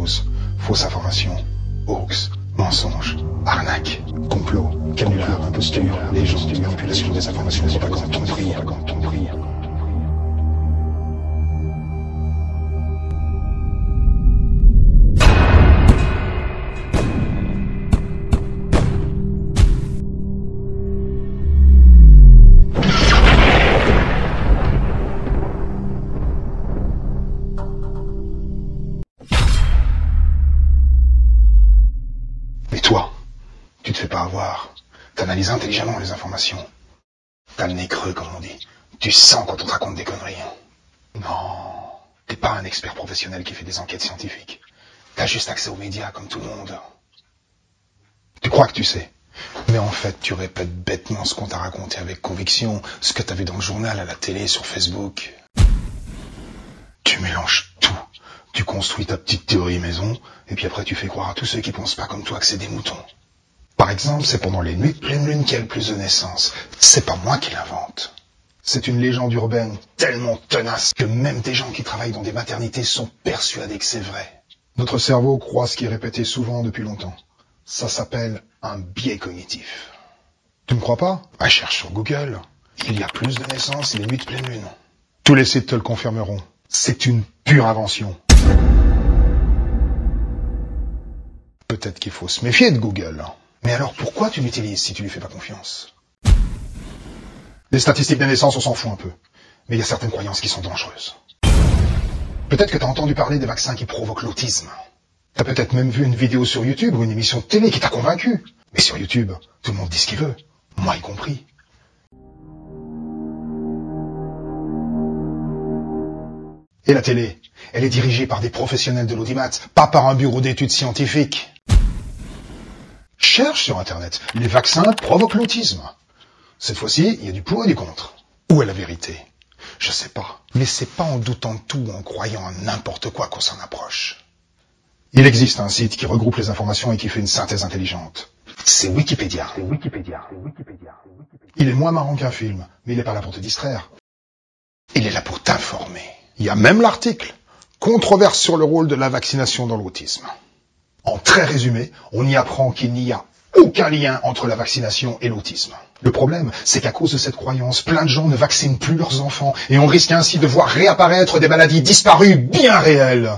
news, fausses informations, hoax, mensonges, arnaques, complots, canulars, impostures, légendes, manipulation des informations, propagande, tromperie. Mais toi, tu te fais pas avoir. T'analyses intelligemment les informations. T'as le nez creux, comme on dit. Tu sens quand on te raconte des conneries. Non, t'es pas un expert professionnel qui fait des enquêtes scientifiques. T'as juste accès aux médias, comme tout le monde. Tu crois que tu sais. Mais en fait, tu répètes bêtement ce qu'on t'a raconté avec conviction, ce que t'as vu dans le journal, à la télé, sur Facebook. Tu mélanges tout. Tu construis ta petite théorie maison, et puis après tu fais croire à tous ceux qui pensent pas comme toi que c'est des moutons. Par exemple, c'est pendant les nuits de pleine lune qu'il y a le plus de naissances. C'est pas moi qui l'invente. C'est une légende urbaine tellement tenace que même des gens qui travaillent dans des maternités sont persuadés que c'est vrai. Notre cerveau croit ce qui est répété souvent depuis longtemps. Ça s'appelle un biais cognitif. Tu me crois pas? Bah, cherche sur Google. Il y a plus de naissances les nuits de pleine lune. Tous les sites te le confirmeront. C'est une pure invention. Peut-être qu'il faut se méfier de Google. Mais alors pourquoi tu l'utilises si tu lui fais pas confiance? Les statistiques des naissances, on s'en fout un peu. Mais il y a certaines croyances qui sont dangereuses. Peut-être que tu as entendu parler des vaccins qui provoquent l'autisme. Tu as peut-être même vu une vidéo sur YouTube ou une émission de télé qui t'a convaincu. Mais sur YouTube, tout le monde dit ce qu'il veut. Moi y compris. Et la télé, elle est dirigée par des professionnels de l'audimat, pas par un bureau d'études scientifiques. Cherche sur Internet, les vaccins provoquent l'autisme. Cette fois-ci, il y a du pour et du contre. Où est la vérité? Je sais pas. Mais c'est pas en doutant de tout ou en croyant à n'importe quoi qu'on s'en approche. Il existe un site qui regroupe les informations et qui fait une synthèse intelligente. C'est Wikipédia. Il est moins marrant qu'un film, mais il n'est pas là pour te distraire. Il est là pour t'informer. Il y a même l'article « Controverse sur le rôle de la vaccination dans l'autisme ». En très résumé, on y apprend qu'il n'y a aucun lien entre la vaccination et l'autisme. Le problème, c'est qu'à cause de cette croyance, plein de gens ne vaccinent plus leurs enfants et on risque ainsi de voir réapparaître des maladies disparues bien réelles.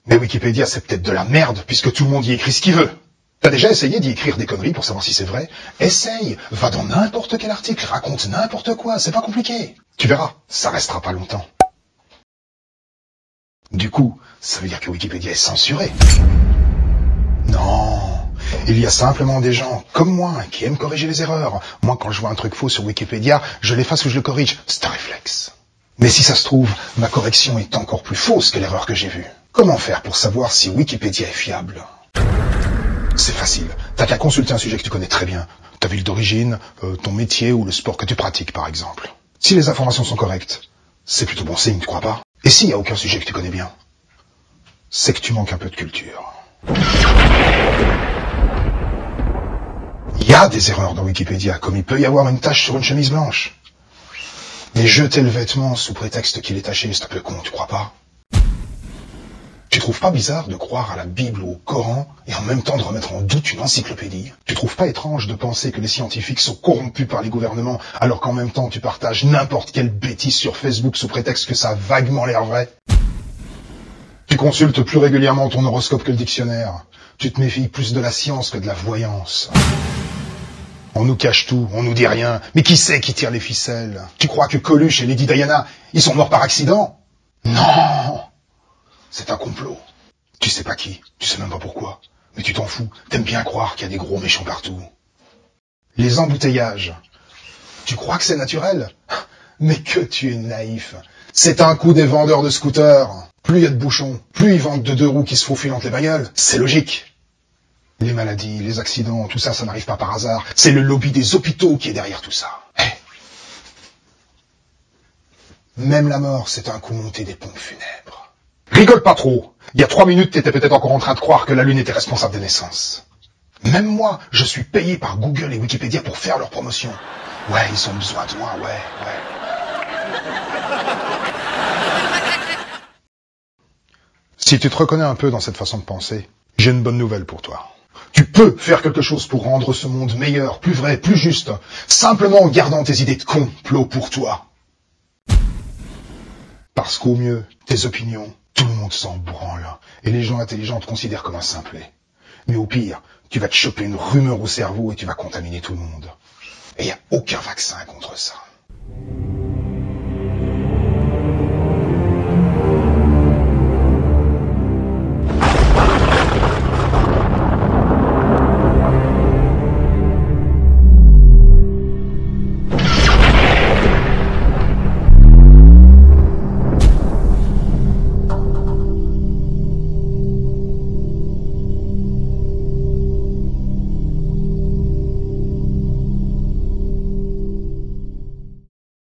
Mais Wikipédia, c'est peut-être de la merde puisque tout le monde y écrit ce qu'il veut. T'as déjà essayé d'y écrire des conneries pour savoir si c'est vrai? Essaye, va dans n'importe quel article, raconte n'importe quoi, c'est pas compliqué. Tu verras, ça restera pas longtemps. Du coup, ça veut dire que Wikipédia est censuré. Non, il y a simplement des gens comme moi qui aiment corriger les erreurs. Moi, quand je vois un truc faux sur Wikipédia, je l'efface ou je le corrige. C'est un réflexe. Mais si ça se trouve, ma correction est encore plus fausse que l'erreur que j'ai vue. Comment faire pour savoir si Wikipédia est fiable? C'est facile. T'as qu'à consulter un sujet que tu connais très bien. Ta ville d'origine, ton métier ou le sport que tu pratiques, par exemple. Si les informations sont correctes, c'est plutôt bon signe, tu crois pas? Et s'il n'y a aucun sujet que tu connais bien, c'est que tu manques un peu de culture. Il y a des erreurs dans Wikipédia, comme il peut y avoir une tache sur une chemise blanche. Mais jeter le vêtement sous prétexte qu'il est taché, c'est un peu con, tu crois pas? Tu trouves pas bizarre de croire à la Bible ou au Coran et en même temps de remettre en doute une encyclopédie? Tu trouves pas étrange de penser que les scientifiques sont corrompus par les gouvernements alors qu'en même temps tu partages n'importe quelle bêtise sur Facebook sous prétexte que ça a vaguement l'air vrai? Tu consultes plus régulièrement ton horoscope que le dictionnaire. Tu te méfies plus de la science que de la voyance. On nous cache tout, on nous dit rien. Mais qui c'est qui tire les ficelles? Tu crois que Coluche et Lady Diana, ils sont morts par accident? Non! C'est un complot. Tu sais pas qui, tu sais même pas pourquoi. Mais tu t'en fous, t'aimes bien croire qu'il y a des gros méchants partout. Les embouteillages. Tu crois que c'est naturel? Mais que tu es naïf. C'est un coup des vendeurs de scooters. Plus il y a de bouchons, plus ils vendent de deux roues qui se faufilent entre les bagnoles. C'est logique. Les maladies, les accidents, tout ça, ça n'arrive pas par hasard. C'est le lobby des hôpitaux qui est derrière tout ça. Même la mort, c'est un coup monté des pompes funèbres. Rigole pas trop. Il y a 3 minutes, t'étais peut-être encore en train de croire que la Lune était responsable des naissances. Même moi, je suis payé par Google et Wikipédia pour faire leur promotion. Ouais, ils ont besoin de moi, ouais. Si tu te reconnais un peu dans cette façon de penser, j'ai une bonne nouvelle pour toi. Tu peux faire quelque chose pour rendre ce monde meilleur, plus vrai, plus juste, simplement en gardant tes idées de complot pour toi. Parce qu'au mieux, tes opinions, tout le monde s'en branle, et les gens intelligents te considèrent comme un simplet. Mais au pire, tu vas te choper une rumeur au cerveau et tu vas contaminer tout le monde. Et il n'y a aucun vaccin contre ça.